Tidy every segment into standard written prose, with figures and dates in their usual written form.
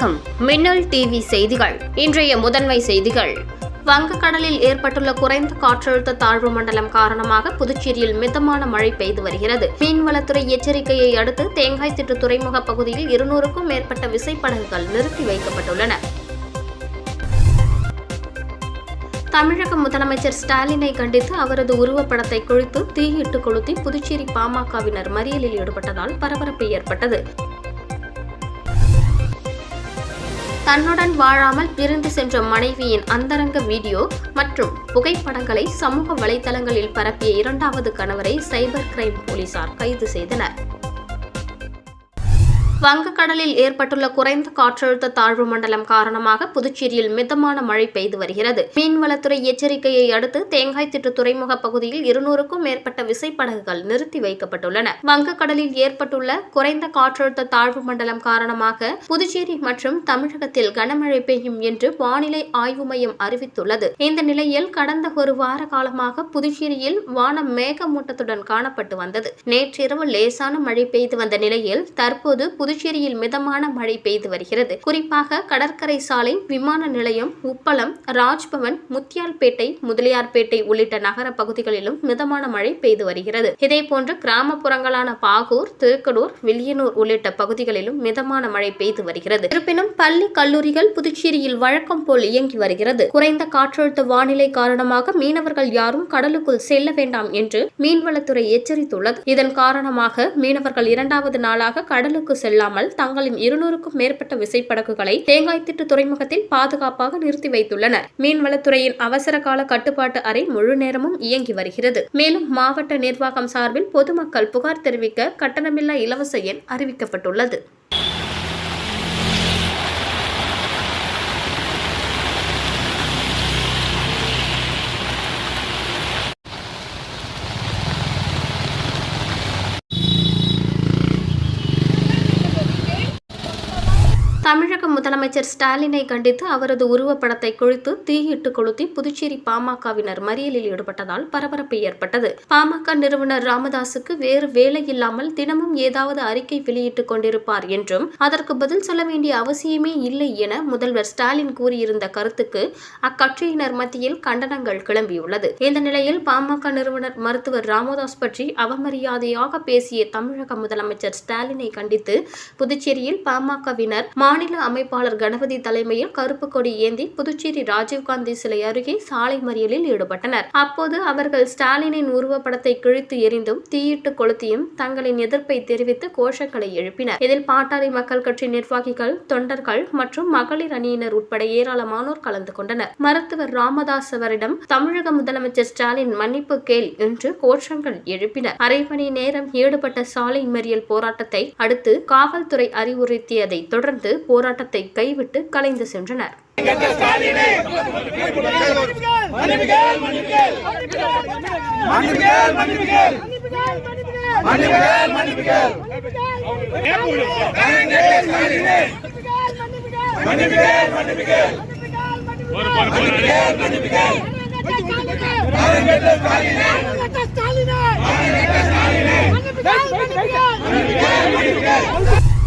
வணக்கம். மின்னல் டிவி செய்திகள். இன்றைய முதன்மை செய்திகள். வங்கக்கடலில் ஏற்பட்டுள்ள குறைந்த காற்றழுத்த தாழ்வு மண்டலம் காரணமாக புதுச்சேரியில் மிதமான மழை பெய்து வருகிறது. மீன்வளத்துறை எச்சரிக்கையை அடுத்து தேங்காய்திட்டு துறைமுக பகுதியில் 200க்கும் மேற்பட்ட விசைப்படகுகள் நிறுத்தி வைக்கப்பட்டுள்ளன. தமிழக முதலமைச்சர் ஸ்டாலினை கண்டித்து அவரது உருவப்படத்தை கிழித்து தீயிட்டு கொளுத்தி புதுச்சேரி பாமகவினர் மறியலில் ஈடுபட்டதால் பரபரப்பு ஏற்பட்டது. தன்னுடன் வாழாமல் பிரிந்து சென்ற மனைவியின் அந்தரங்க வீடியோ மற்றும் புகைப்படங்களை சமூக வலைதளங்களில் பரப்பிய இரண்டாவது கணவரை சைபர் கிரைம் போலீசார் கைது செய்தனர். வங்கக்கடலில் ஏற்பட்டுள்ள குறைந்த காற்றழுத்த தாழ்வு மண்டலம் காரணமாக புதுச்சேரியில் மிதமான மழை பெய்து வருகிறது. மீன்வளத்துறை எச்சரிக்கையை அடுத்து தேங்காய்திட்டு துறைமுக பகுதியில் 200க்கும் மேற்பட்ட விசைப்படகுகள் நிறுத்தி வைக்கப்பட்டுள்ளன. வங்கக்கடலில் ஏற்பட்டுள்ள குறைந்த காற்றழுத்த தாழ்வு மண்டலம் காரணமாக புதுச்சேரி மற்றும் தமிழகத்தில் கனமழை பெய்யும் என்று வானிலை ஆய்வு மையம் அறிவித்துள்ளது. இந்த நிலையில் கடந்த ஒரு வார காலமாக புதுச்சேரியில் வானம் மேகமூட்டத்துடன் காணப்பட்டு வந்தது. நேற்றிரவு லேசான மழை பெய்து வந்த நிலையில் தற்போது புதுச்சேரியில் மிதமான மழை பெய்து வருகிறது. குறிப்பாக கடற்கரை சாலை, விமான நிலையம், உப்பளம், ராஜ்பவன், முத்தியால்பேட்டை, முதலியார்பேட்டை உள்ளிட்ட நகர பகுதிகளிலும் மிதமான மழை பெய்து வருகிறது. இதேபோன்று கிராமப்புறங்களான பாகூர், திருக்கடூர், வில்லியனூர் உள்ளிட்ட பகுதிகளிலும் மிதமான மழை பெய்து வருகிறது. இருப்பினும் பள்ளி, கல்லூரிகள் புதுச்சேரியில் வழக்கம் போல் இயங்கி வருகிறது. குறைந்த காற்றழுத்த வானிலை காரணமாக மீனவர்கள் யாரும் கடலுக்குள் செல்ல வேண்டாம் என்று மீன்வளத்துறை எச்சரித்துள்ளது. இதன் காரணமாக மீனவர்கள் 2வது நாளாக கடலுக்கு செல்ல தங்களின் 200க்கும் மேற்பட்ட விசைப்படகுகளை தேங்காய்திட்டு துறைமுகத்தில் பாதுகாப்பாக நிறுத்தி வைத்துள்ளனர். மீன்வளத்துறையின் அவசர கால கட்டுப்பாட்டு அறை முழு நேரமும் இயங்கி வருகிறது. மேலும் மாவட்ட நிர்வாகம் சார்பில் பொதுமக்கள் புகார் தெரிவிக்க கட்டணமில்லா இலவச எண் அறிவிக்கப்பட்டுள்ளது. தமிழக முதலமைச்சர் ஸ்டாலினை கண்டித்து அவரது உருவப்படத்தை கிழித்து தீயிட்டு கொளுத்தி புதுச்சேரி பாமகவினர் மறியலில் ஈடுபட்டதால் பரபரப்பு ஏற்பட்டது. பாமக நிறுவனர் ராமதாசுக்கு வேறு வேலை இல்லாமல் தினமும் ஏதாவது அறிக்கை வெளியிட்டுக் கொண்டிருப்பார் என்றும் அதற்கு பதில் சொல்ல வேண்டிய அவசியமே இல்லை என முதல்வர் ஸ்டாலின் கூறியிருந்த கருத்துக்கு அக்கட்சியினர் மத்தியில் கண்டனங்கள் கிளம்பியுள்ளது. இந்த நிலையில் பாமக நிறுவனர் மருத்துவர் ராமதாஸ் பற்றி அவமரியாதையாக பேசிய தமிழக முதலமைச்சர் ஸ்டாலினை கண்டித்து புதுச்சேரியில் பாமகவினர் மாநில அமைப்பாளர் கணபதி தலைமையில் கருப்பு கொடி ஏந்தி புதுச்சேரி ராஜீவ்காந்தி சிலை அருகே சாலை மறியலில் ஈடுபட்டனர். அப்போது அவர்கள் ஸ்டாலினின் உருவப்படத்தை கிழித்து எறிந்தும் தீயிட்டு கொளுத்தியும் தங்களின் எதிர்ப்பை தெரிவித்து கோஷங்களை எழுப்பினர். இதில் பாட்டாளி மக்கள் கட்சி நிர்வாகிகள், தொண்டர்கள் மற்றும் மகளிர் அணியினர் உட்பட ஏராளமானோர் கலந்து கொண்டனர். மருத்துவர் ராமதாஸ் அவரிடம் தமிழக முதலமைச்சர் ஸ்டாலின் மன்னிப்பு கேள் என்று கோஷங்கள் எழுப்பினர். அரை மணி நேரம் ஈடுபட்ட சாலை மறியல் போராட்டத்தை அடுத்து காவல்துறை அறிவுறுத்தியதை தொடர்ந்து போராட்டத்தை கைவிட்டு கலைந்து சென்றனர்.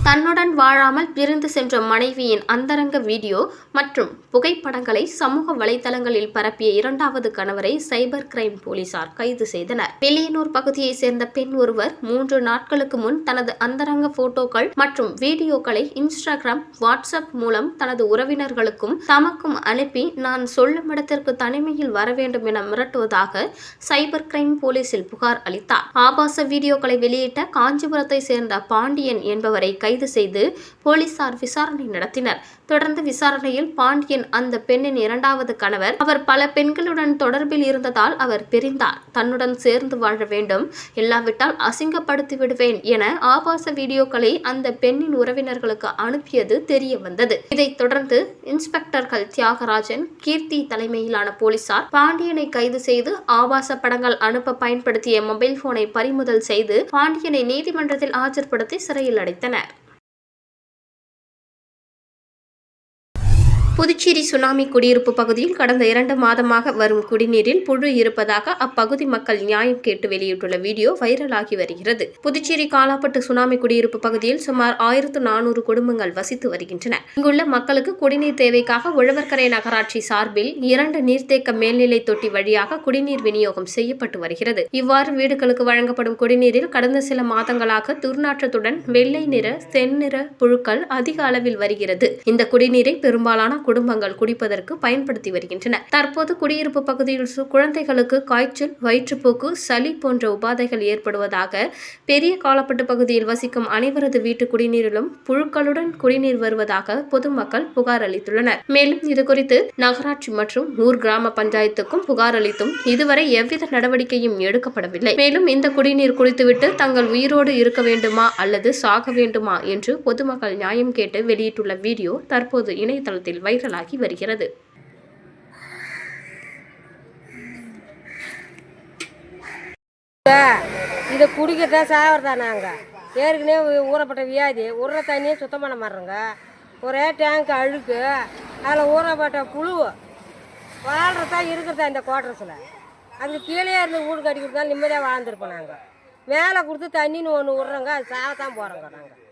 தன்னுடன் வாழாமல் பிரிந்து சென்ற மனைவியின் அந்தரங்க வீடியோ மற்றும் புகைப்படங்களை சமூக வலைதளங்களில் பரப்பிய இரண்டாவது கணவரை சைபர் கிரைம் போலீசார் கைது செய்தனர். வில்லியனூர் பகுதியை சேர்ந்த பெண் ஒருவர் 3 நாட்களுக்கு முன் தனது அந்தரங்க போட்டோக்கள் மற்றும் வீடியோக்களை இன்ஸ்டாகிராம், வாட்ஸ்அப் மூலம் தனது உறவினர்களுக்கும் தமக்கும் அனுப்பி நான் சொல்லும் இடத்திற்கு தனிமையில் வர வேண்டும் என மிரட்டுவதாக சைபர் கிரைம் போலீசில் புகார் அளித்தார். ஆபாச வீடியோக்களை வெளியிட்ட காஞ்சிபுரத்தை சேர்ந்த பாண்டியன் என்பவரை கைது செய்து போலீசார் விசாரணை நடத்தினர். தொடர்ந்து விசாரணையில் பாண்டியன் அந்த பெண்ணின் 2வது கணவர். அவர் பல பெண்களுடன் தொடர்பில் இருந்ததால் அவர் பிரிந்தார். தன்னுடன் சேர்ந்து வாழ வேண்டும், இல்லாவிட்டால் அசிங்கப்படுத்தி விடுவேன் என ஆபாச வீடியோக்களை அந்த பெண்ணின் உறவினர்களுக்கு அனுப்பியது தெரிய வந்தது. இதைத் தொடர்ந்து இன்ஸ்பெக்டர்கள் தியாகராஜன், கீர்த்தி தலைமையிலான போலீசார் பாண்டியனை கைது செய்து ஆபாச படங்கள் அனுப்ப பயன்படுத்திய மொபைல் போனை பறிமுதல் செய்து பாண்டியனை நீதிமன்றத்தில் ஆஜர்படுத்தி சிறையில் அடைத்தனர். புதுச்சேரி சுனாமி குடியிருப்பு பகுதியில் கடந்த 2 மாதமாக வரும் குடிநீரில் புழு இருப்பதாக அப்பகுதி மக்கள் நியாயம் கேட்டு வெளியிட்டுள்ள வீடியோ வைரலாகி வருகிறது. புதுச்சேரி காலாப்பட்டு சுனாமி குடியிருப்பு பகுதியில் சுமார் 1400 குடும்பங்கள் வசித்து வருகின்றன. இங்குள்ள மக்களுக்கு குடிநீர் தேவைக்காக உழவர்கரை நகராட்சி சார்பில் 2 நீர்த்தேக்க மேல்நிலை தொட்டி வழியாக குடிநீர் விநியோகம் செய்யப்பட்டு வருகிறது. இவ்வாறு வீடுகளுக்கு வழங்கப்படும் குடிநீரில் கடந்த சில மாதங்களாக துர்நாற்றத்துடன் வெள்ளை நிற, செந்நிற புழுக்கள் அதிக அளவில் வருகிறது. இந்த குடிநீரை பெரும்பாலான குடும்பங்கள் குடிப்பதற்கு பயன்படுத்தி வருகின்றன. தற்போது குடியிருப்பு பகுதியில் குழந்தைகளுக்கு காய்ச்சல், வயிற்றுப்போக்கு, சளி போன்ற உபாதைகள் ஏற்படுவதாக பெரிய காலாப்பட்டு பகுதியில் வசிக்கும் அனைவரது வீட்டு குடிநீரிலும் புழுக்களுடன் குடிநீர் வருவதாக பொதுமக்கள் புகார் அளித்துள்ளனர். மேலும் இதுகுறித்து நகராட்சி மற்றும் ஊர் கிராம பஞ்சாயத்துக்கும் புகார் அளித்தும் இதுவரை எவ்வித நடவடிக்கையும் எடுக்கப்படவில்லை. மேலும் இந்த குடிநீர் குடித்துவிட்டு தங்கள் உயிரோடு இருக்க வேண்டுமா அல்லது சாக வேண்டுமா என்று பொதுமக்கள் நியாயம் கேட்டு வெளியிட்டுள்ள வீடியோ தற்போது இணையதளத்தில் வைரலாகி வருகிறது. இதை குடிக்கிறதா சாகிறதா? நாங்கள் ஏற்கனவே ஊறப்பட்ட வியாதி, ஊற தண்ணியே சுத்தம் பண்ண மாட்டோங்க. ஒரே டேங்க் அழுக்கு, அதில் ஊறப்பட்ட புழு வாழ்றதா இருக்கிறதா இந்த குவார்டர்ஸில். அதுக்கு கீழே இருந்து வீடு கட்டி கொடுத்தாலும் நிம்மதியாக வாழ்ந்துருப்போம். நாங்கள் மேலே கொடுத்து தண்ணின்னு ஒன்று விட்றோங்க, அது சாகத்தான் போகிறோங்க. நாங்கள்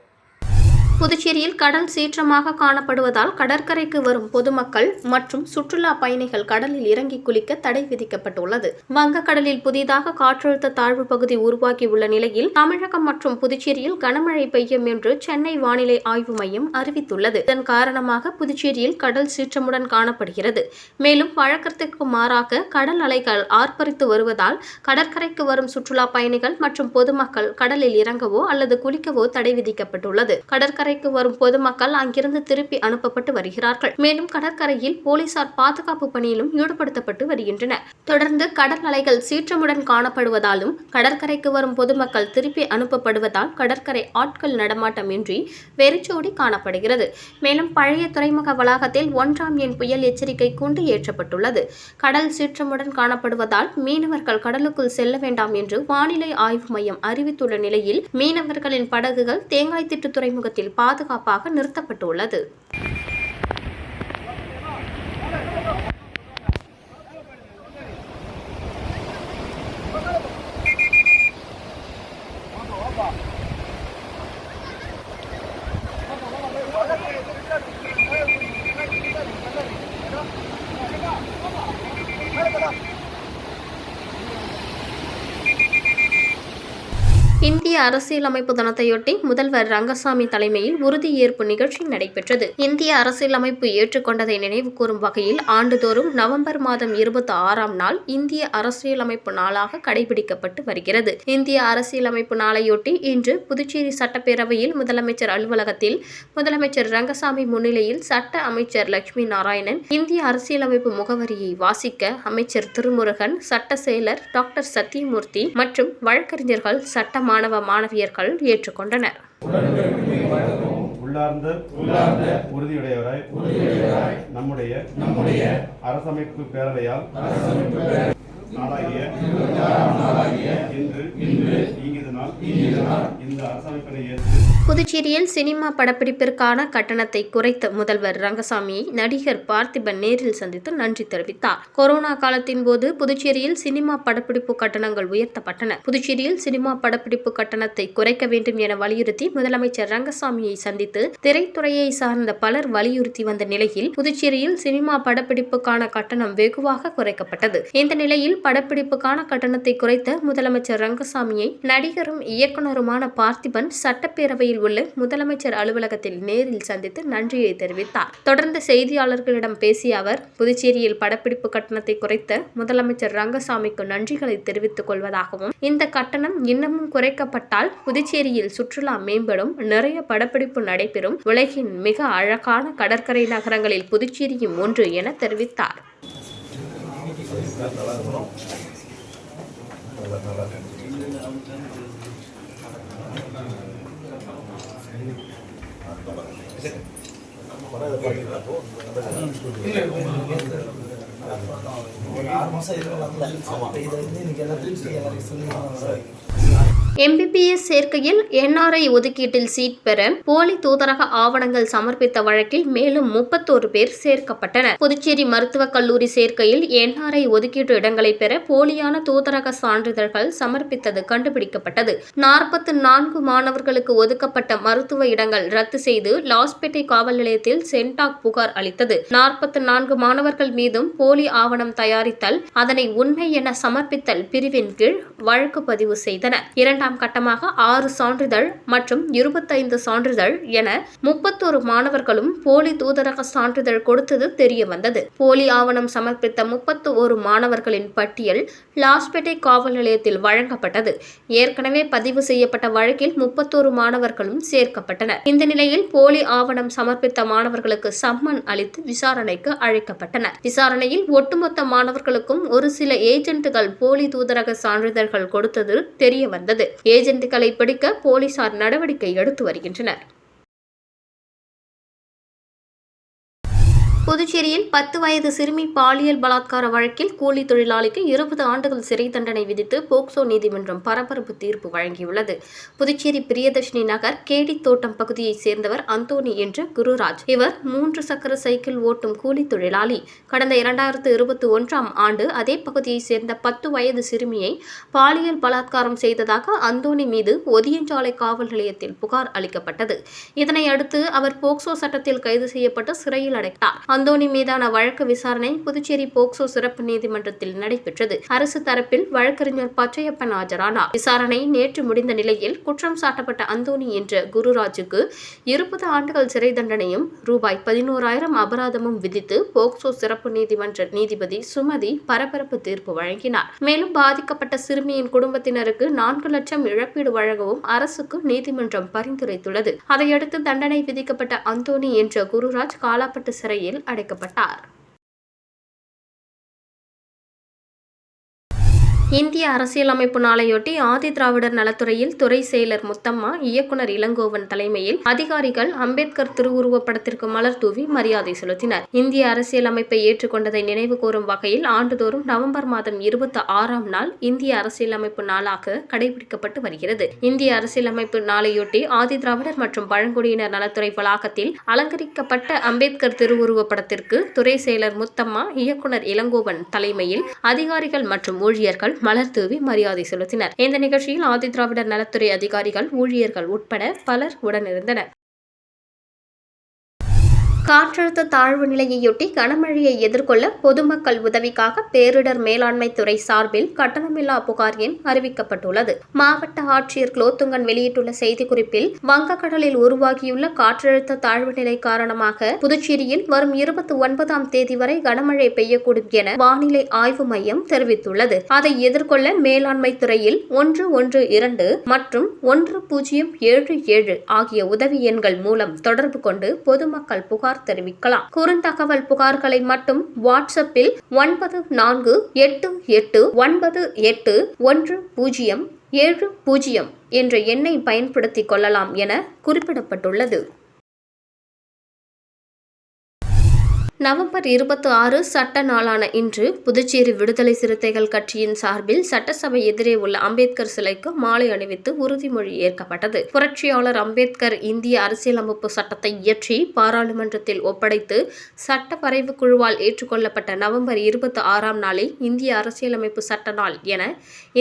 புதுச்சேரியில் கடல் சீற்றமாக காணப்படுவதால் கடற்கரைக்கு வரும் பொதுமக்கள் மற்றும் சுற்றுலா பயணிகள் கடலில் இறங்கி குளிக்க தடை விதிக்கப்பட்டுள்ளது. வங்கக்கடலில் புதிதாக காற்றழுத்த தாழ்வு பகுதி உருவாகியுள்ள நிலையில் தமிழகம் மற்றும் புதுச்சேரியில் கனமழை பெய்யும் என்று சென்னை வானிலை ஆய்வு மையம் அறிவித்துள்ளது. இதன் காரணமாக புதுச்சேரியில் கடல் சீற்றமுடன் காணப்படுகிறது. மேலும் வழக்கத்திற்கு மாறாக கடல் அலைகள் ஆர்ப்பரித்து வருவதால் கடற்கரைக்கு வரும் சுற்றுலா பயணிகள் மற்றும் பொதுமக்கள் கடலில் இறங்கவோ அல்லது குளிக்கவோ தடை விதிக்கப்பட்டுள்ளது. கடற்கரைக்கு வரும் பொதுமக்கள் அங்கிருந்து திருப்பி அனுப்பப்பட்டு வருகிறார்கள். மேலும் கடற்கரையில் போலீசார் பாதுகாப்பு பணியிலும் ஈடுபடுத்தப்பட்டு வருகின்றனர். தொடர்ந்து கடல் அலைகள் சீற்றமுடன் காணப்படுவதாலும் கடற்கரைக்கு வரும் பொதுமக்கள் திருப்பி அனுப்பப்படுவதால் கடற்கரை ஆட்கள் நடமாட்டம் இன்றி வெறிச்சோடி காணப்படுகிறது. மேலும் பழைய துறைமுக வளாகத்தில் 1ஆம் எண் புயல் எச்சரிக்கை கூண்டு ஏற்றப்பட்டுள்ளது. கடல் சீற்றமுடன் காணப்படுவதால் மீனவர்கள் கடலுக்குள் செல்ல வேண்டாம் என்று வானிலை ஆய்வு மையம் அறிவித்துள்ள நிலையில் மீனவர்களின் படகுகள் தேங்காய்திட்டு துறைமுகத்தில் பாதுகாப்பாக நிறுத்தப்பட்டுள்ளது. இந்திய அரசியலமைப்பு தினத்தையொட்டி முதல்வர் ரங்கசாமி தலைமையில் உறுதியேற்பு நிகழ்ச்சி நடைபெற்றது. இந்திய அரசியலமைப்பு ஏற்றுக்கொண்டதை நினைவு கூறும் வகையில் ஆண்டுதோறும் நவம்பர் மாதம் 26ஆம் நாள் இந்திய அரசியலமைப்பு நாளாக கடைபிடிக்கப்பட்டு வருகிறது. இந்திய அரசியலமைப்பு நாளையொட்டி இன்று புதுச்சேரி சட்டப்பேரவையில் முதலமைச்சர் அலுவலகத்தில் முதலமைச்சர் ரங்கசாமி முன்னிலையில் சட்ட அமைச்சர் லட்சுமி நாராயணன் இந்திய அரசியலமைப்பு முகவரியை வாசிக்க அமைச்சர் திருமுருகன், சட்ட செயலர் டாக்டர் சத்தியமூர்த்தி மற்றும் வழக்கறிஞர்கள், சட்ட மாணவ மாணவியர்கள் ஏற்றுக்கொண்டனர். உள்ளார்ந்த உறுதியுடையவராய் நம்முடைய அரசமைப்பு பேரவையால் நாளாகிய இன்று இந்த அரசமைப்பினை ஏற்று புதுச்சேரியில் சினிமா படப்பிடிப்பிற்கான கட்டணத்தை குறைத்த முதல்வர் ரங்கசாமியை நடிகர் பார்த்திபன் நேரில் சந்தித்து நன்றி தெரிவித்தார். கொரோனா காலத்தின் போது புதுச்சேரியில் சினிமா படப்பிடிப்பு கட்டணங்கள் உயர்த்தப்பட்டன. புதுச்சேரியில் சினிமா படப்பிடிப்பு கட்டணத்தை குறைக்க வேண்டும் என வலியுறுத்தி முதலமைச்சர் ரங்கசாமியை சந்தித்து திரைத்துறையை சார்ந்த பலர் வலியுறுத்தி வந்த நிலையில் புதுச்சேரியில் சினிமா படப்பிடிப்புக்கான கட்டணம் வெகுவாக குறைக்கப்பட்டது. இந்த நிலையில் படப்பிடிப்புக்கான கட்டணத்தை குறைத்த முதலமைச்சர் ரங்கசாமியை நடிகரும் இயக்குநருமான பார்த்திபன் சட்டப்பேரவையில் உள்ள முதலமைச்சர் அலுவலகத்தில் நேரில் சந்தித்து நன்றியை தெரிவித்தார். தொடர்ந்து செய்தியாளர்களிடம் பேசிய அவர், புதுச்சேரியில் படப்பிடிப்பு கட்டணத்தை குறைத்த முதலமைச்சர் ரங்கசாமிக்கு நன்றிகளை தெரிவித்துக் கொள்வதாகவும், இந்த கட்டணம் இன்னமும் குறைக்கப்பட்டால் புதுச்சேரியில் சுற்றுலா மேம்படும், நிறைய படப்பிடிப்பு நடைபெறும், உலகின் மிக அழகான கடற்கரை நகரங்களில் புதுச்சேரியும் ஒன்று என தெரிவித்தார். ஒரு 6 மாசம் இருக்கலாம். இதை வந்து இன்னைக்கு எல்லாத்தையும் சொல்லி MBBS சேர்க்கையில் NRI ஒதுக்கீட்டில் சீட் பெற போலி தூதரக ஆவணங்கள் சமர்ப்பித்த வழக்கில் மேலும் 31 பேர் சேர்க்கப்பட்டனர். புதுச்சேரி மருத்துவக் கல்லூரி சேர்க்கையில் NRI ஒதுக்கீட்டு இடங்களை பெற போலியான தூதரக சான்றிதழ்கள் சமர்ப்பித்தது கண்டுபிடிக்கப்பட்டது. 44 மாணவர்களுக்கு ஒதுக்கப்பட்ட மருத்துவ இடங்கள் ரத்து செய்து லாஸ்பேட்டை காவல் நிலையத்தில் சென்டாக் புகார் அளித்தது. 44 மாணவர்கள் மீதும் போலி ஆவணம் தயாரித்தல், அதனை உண்மை என சமர்ப்பித்தல் பிரிவின் கீழ் வழக்கு பதிவு செய்தனர். இரண்டாம் கட்டமாக 6 சான்றிதழ் மற்றும் 25 சான்றிதழ் என 31 மாணவர்களும் போலி தூதரக சான்றிதழ் கொடுத்தது தெரியவந்தது. போலி ஆவணம் சமர்ப்பித்த 31 மாணவர்களின் பட்டியல் லாஸ்பேட்டை காவல் நிலையத்தில் வழங்கப்பட்டது. ஏற்கனவே பதிவு செய்யப்பட்ட வழக்கில் 31 மாணவர்களும் சேர்க்கப்பட்டனர். இந்த நிலையில் போலி ஆவணம் சமர்ப்பித்த மாணவர்களுக்கு சம்மன் அளித்து விசாரணைக்கு அழைக்கப்பட்டனர். விசாரணையில் ஒட்டுமொத்த மாணவர்களுக்கும் ஒரு சில ஏஜென்ட்டுகள் போலி தூதரக சான்றிதழ்கள் கொடுத்தது தெரியவந்தது. ஏஜென்ட்டுகளை பிடிக்க போலீசார் நடவடிக்கை எடுத்து வருகின்றனர். புதுச்சேரியில் 10 வயது சிறுமி பாலியல் பலாத்கார வழக்கில் கூலி தொழிலாளிக்கு 20 ஆண்டுகள் சிறை தண்டனை விதித்து போக்சோ நீதிமன்றம் பரபரப்பு தீர்ப்பு வழங்கியுள்ளது. புதுச்சேரி பிரியதர்ஷினி நகர் கேடி தோட்டம் பகுதியைச் சேர்ந்தவர் அந்தோனி என்ற குருராஜ். இவர் 3 சக்கர சைக்கிள் ஓட்டும் கூலி தொழிலாளி. கடந்த 2021ஆம் ஆண்டு அதே பகுதியைச் சேர்ந்த 10 வயது சிறுமியை பாலியல் பலாத்காரம் செய்ததாக அந்தோனி மீது ஒதியஞ்சாலை காவல் நிலையத்தில் புகார் அளிக்கப்பட்டது. இதனையடுத்து அவர் போக்சோ சட்டத்தில் கைது செய்யப்பட்டு சிறையில் அடைத்தார். அந்தோனி மீதான வழக்கு விசாரணை புதுச்சேரி போக்சோ சிறப்பு நீதிமன்றத்தில் நடைபெற்றது. அரசு தரப்பில் வழக்கறிஞர் பச்சையப்பன் ஆஜரானார். விசாரணை நேற்று முடிந்த நிலையில் குற்றம் சாட்டப்பட்ட அந்தோனி என்ற குருராஜுக்கு 20 ஆண்டுகள் சிறை தண்டனையும் ரூபாய் 11,000 அபராதமும் விதித்து போக்சோ சிறப்பு நீதிமன்ற நீதிபதி சுமதி பரபரப்பு தீர்ப்பு வழங்கினார். மேலும் பாதிக்கப்பட்ட சிறுமியின் குடும்பத்தினருக்கு 4 லட்சம் இழப்பீடு வழங்கவும் அரசுக்கு நீதிமன்றம் பரிந்துரைத்துள்ளது. அதையடுத்து தண்டனை விதிக்கப்பட்ட அந்தோனி என்ற குருராஜ் காலாப்பட்டு சிறையில் அடைக்கப்பட்டார். இந்திய அரசியலமைப்பு நாளையொட்டி ஆதி திராவிடர் நலத்துறையில் துறை செயலர் முத்தம்மா, இயக்குனர் இளங்கோவன் தலைமையில் அதிகாரிகள் அம்பேத்கர் திருவுருவப் படத்திற்கு மலர் தூவி மரியாதை செலுத்தினர். இந்திய அரசியலமைப்பை ஏற்றுக்கொண்டதை நினைவு கூறும் வகையில் ஆண்டுதோறும் நவம்பர் மாதம் 26ஆம் நாள் இந்திய அரசியலமைப்பு நாளாக கடைபிடிக்கப்பட்டு வருகிறது. இந்திய அரசியலமைப்பு நாளையொட்டி ஆதி திராவிடர் மற்றும் பழங்குடியினர் நலத்துறை வளாகத்தில் அலங்கரிக்கப்பட்ட அம்பேத்கர் திருவுருவப் படத்திற்கு துறை செயலர் முத்தம்மா, இயக்குனர் இளங்கோவன் தலைமையில் அதிகாரிகள் மற்றும் ஊழியர்கள் மலர் தூவி மரியாதை செலுத்தினர். இந்த நிகழ்ச்சியில் ஆதி திராவிடர் நலத்துறை அதிகாரிகள், ஊழியர்கள் உட்பட பலர் உடனிருந்தனர். காற்றழுத்த தாழ்வு நிலையையொட்டி கனமழையை எதிர்கொள்ள பொதுமக்கள் உதவிக்காக பேரிடர் மேலாண்மை துறை சார்பில் கட்டணமில்லா புகார் எண் அறிவிக்கப்பட்டுள்ளது. மாவட்ட ஆட்சியர் குலோத்துங்கன் வெளியிட்டுள்ள செய்திக்குறிப்பில், வங்கக்கடலில் உருவாகியுள்ள காற்றழுத்த தாழ்வு நிலை காரணமாக புதுச்சேரியில் வரும் 29ஆம் தேதி வரை கனமழை பெய்யக்கூடும் என வானிலை ஆய்வு மையம் தெரிவித்துள்ளது. அதை எதிர்கொள்ள மேலாண்மை துறையில் 112 மற்றும் 1077 ஆகிய உதவி எண்கள் மூலம் தொடர்பு கொண்டு பொதுமக்கள் புகார் தெரிவிக்கலாம். குறுந்தகவல் புகார்களை மட்டும் வாட்ஸ்அப்பில் 9488981070 என்ற எண்ணை பயன்படுத்திக் கொள்ளலாம் என குறிப்பிடப்பட்டுள்ளது. நவம்பர் 26 சட்ட நாளான இன்று புதுச்சேரி விடுதலை சிறுத்தைகள் கட்சியின் சார்பில் சட்டசபை எதிரே உள்ள அம்பேத்கர் சிலைக்கு மாலை அணிவித்து உறுதிமொழி ஏற்கப்பட்டது. புரட்சியாளர் அம்பேத்கர் இந்திய அரசியலமைப்பு சட்டத்தை இயற்றி பாராளுமன்றத்தில் ஒப்படைத்து சட்ட வரைவு குழுவால் ஏற்றுக்கொள்ளப்பட்ட நவம்பர் 26ஆம் நாளை இந்திய அரசியலமைப்பு சட்ட நாள் என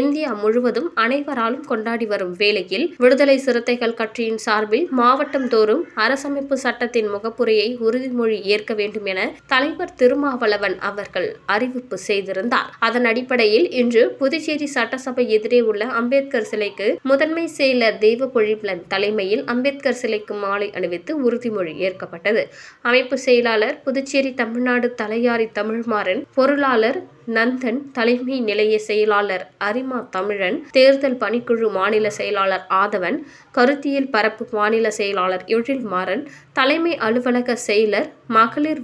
இந்தியா முழுவதும் அனைவராலும் கொண்டாடி வரும் வேளையில் விடுதலை சிறுத்தைகள் கட்சியின் சார்பில் மாவட்டம் தோறும் அரசமைப்பு சட்டத்தின் முகப்புரையை உறுதிமொழி ஏற்க வேண்டும் என தலைவர் திருமாவளவன் அவர்கள் அறிவிப்பு செய்திருந்தார். அதன் அடிப்படையில் இன்று புதுச்சேரி சட்டசபை எதிரே உள்ள அம்பேத்கர் சிலைக்கு முதன்மை செயலர் தெய்வபொழிபுலன் தலைமையில் அம்பேத்கர் சிலைக்கு மாலை அணிவித்து உறுதிமொழி ஏற்கப்பட்டது. அமைப்பு செயலாளர் புதுச்சேரி தமிழ்நாடு தலையாரி தமிழ்மாறன், பொருளாளர் நந்தன், தலைமை நிலைய செயலாளர் அரிமா தமிழன், தேர்தல் பணிக்குழு மாநில செயலாளர் ஆதவன், கருத்தியல் பரப்பு மாநில செயலாளர் எழில்மாறன், தலைமை அலுவலக செயலர், மகளிர்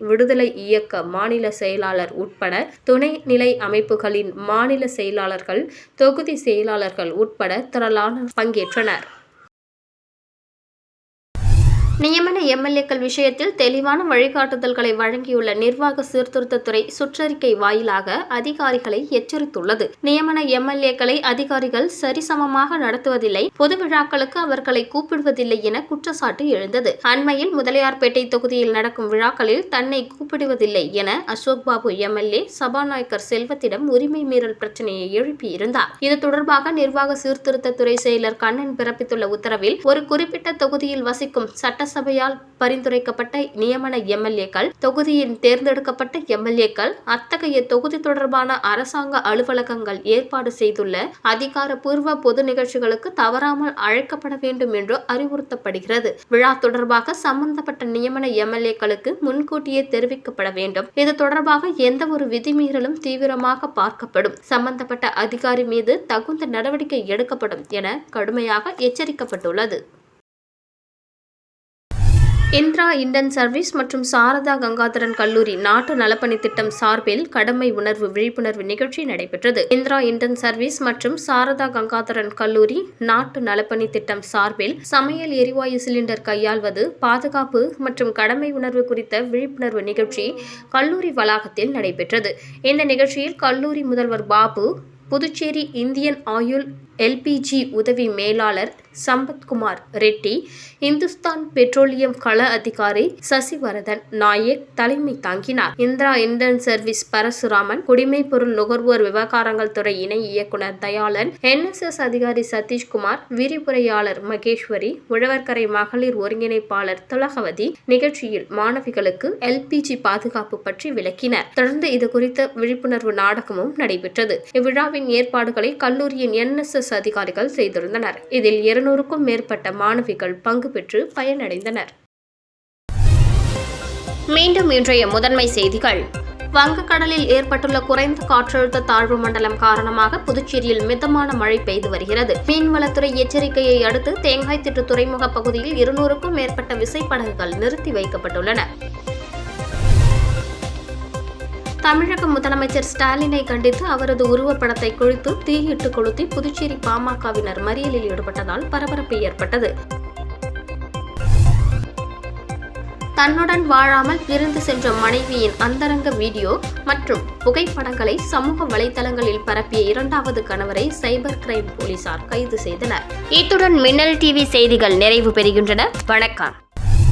விடுதலை இயக்க மாநில செயலாளர் உட்பட துணை நிலை அமைப்புகளின் மாநில செயலாளர்கள், தொகுதி செயலாளர்கள் உட்பட திரளான பங்கேற்றனர். நியமன எம்எல்ஏக்கள் விஷயத்தில் தெளிவான வழிகாட்டுதல்களை வழங்கியுள்ள நிர்வாக சீர்திருத்தத்துறை சுற்றறிக்கை வாயிலாக அதிகாரிகளை எச்சரித்துள்ளது. நியமன எம்எல்ஏக்களை அதிகாரிகள் சரிசமமாக நடத்துவதில்லை, பொது விழாக்களுக்கு அவர்களை கூப்பிடுவதில்லை என குற்றச்சாட்டு எழுந்தது. அண்மையில் முதலியார்பேட்டை தொகுதியில் நடக்கும் விழாக்களில் தன்னை கூப்பிடுவதில்லை என அசோக் பாபு எம்எல்ஏ சபாநாயகர் செல்வத்திடம் உரிமை மீறல் பிரச்சனையை எழுப்பியிருந்தார். இது தொடர்பாக நிர்வாக சீர்திருத்தத்துறை செயலர் கண்ணன் பிறப்பித்துள்ள உத்தரவில் ஒரு குறிப்பிட்ட தொகுதியில் வசிக்கும் சட்டசபையால் பரிந்துரைக்கப்பட்ட நியமன எம்எல்ஏக்கள், தொகுதியின் தேர்ந்தெடுக்கப்பட்ட எம்எல்ஏக்கள் அத்தகைய தொகுதி தொடர்பான அரசாங்க அலுவலகங்கள் ஏற்பாடு செய்துள்ள அதிகாரப்பூர்வ பொது நிகழ்ச்சிகளுக்கு தவறாமல் அழைக்கப்பட வேண்டும் என்று அறிவுறுத்தப்படுகிறது. விழா தொடர்பாக சம்பந்தப்பட்ட நியமன எம்எல்ஏக்களுக்கு முன்கூட்டியே தெரிவிக்கப்பட வேண்டும். இது தொடர்பாக எந்த ஒரு விதிமீறலும் தீவிரமாக பார்க்கப்படும், சம்பந்தப்பட்ட அதிகாரி மீது தகுந்த நடவடிக்கை எடுக்கப்படும் என கடுமையாக எச்சரிக்கப்பட்டுள்ளது. இந்திரா இந்தியன் சர்வீஸ் மற்றும் சாரதா கங்காதரன் கல்லூரி நாட்டு நலப்பணி திட்டம் சார்பில் கடமை உணர்வு விழிப்புணர்வு நிகழ்ச்சி நடைபெற்றது. இந்திரா இந்தியன் சர்வீஸ் மற்றும் சாரதா கங்காதரன் கல்லூரி நாட்டு நலப்பணி திட்டம் சார்பில் சமையல் எரிவாயு சிலிண்டர் கையாள்வது, பாதுகாப்பு மற்றும் கடமை உணர்வு குறித்த விழிப்புணர்வு நிகழ்ச்சி கல்லூரி வளாகத்தில் நடைபெற்றது. இந்த நிகழ்ச்சியில் கல்லூரி முதல்வர் பாபு, புதுச்சேரி இந்தியன் ஆயுள் எல்பிஜி உதவி மேலாளர் சம்பத்குமார் ரெட்டி, இந்துஸ்தான் பெட்ரோலியம் கள அதிகாரி சசிவரதன் நாயக் தலைமை தாங்கினார். இந்திரா இந்தியன் சர்வீஸ் பரசுராமன், குடிமைப்பொருள் நுகர்வோர் விவகாரங்கள் துறை இணை இயக்குநர் தயாளன், என்எஸ்எஸ் அதிகாரி சதீஷ்குமார், விரிவுரையாளர் மகேஸ்வரி, உழவர்கரை மகளிர் ஒருங்கிணைப்பாளர் திலகவதி நிகழ்ச்சியில் மாணவிகளுக்கு எல்பிஜி பாதுகாப்பு பற்றி விளக்கினர். தொடர்ந்து இது குறித்த விழிப்புணர்வு நாடகமும் நடைபெற்றது. இவ்விழாவின் ஏற்பாடுகளை கல்லூரியின் என்எஸ்எஸ் அதிகாரிகள் செய்திருந்தனர். இதில் 200க்கும் மேற்பட்ட மாணவிகள் பங்கு பெற்று பயனடைந்தனர். மீண்டும் இன்றைய முதன்மை செய்திகள். வங்கக்கடலில் ஏற்பட்டுள்ள குறைந்த காற்றழுத்த தாழ்வு மண்டலம் காரணமாக புதுச்சேரியில் மிதமான மழை பெய்து வருகிறது. மீன்வளத்துறை எச்சரிக்கையை அடுத்து தேங்காய்திட்டு துறைமுக பகுதியில் 200க்கும் மேற்பட்ட விசைப்படகுகள் நிறுத்தி வைக்கப்பட்டுள்ளன. தமிழக முதலமைச்சர் ஸ்டாலினை கண்டித்து அவரது உருவப்படத்தை கிழித்து தீயிட்டு கொளுத்தி புதுச்சேரி பாமகவினர் மறியலில் ஈடுபட்டதால் பரபரப்பு ஏற்பட்டது. தன்னுடன் வாழாமல் பிரிந்து சென்ற மனைவியின் அந்தரங்க வீடியோ மற்றும் புகைப்படங்களை சமூக வலைதளங்களில் பரப்பிய 2வது கணவரை சைபர் கிரைம் போலீசார் கைது செய்தனர். இத்துடன் மின்னல் டிவி செய்திகள் நிறைவு பெறுகின்றன. வணக்கம்.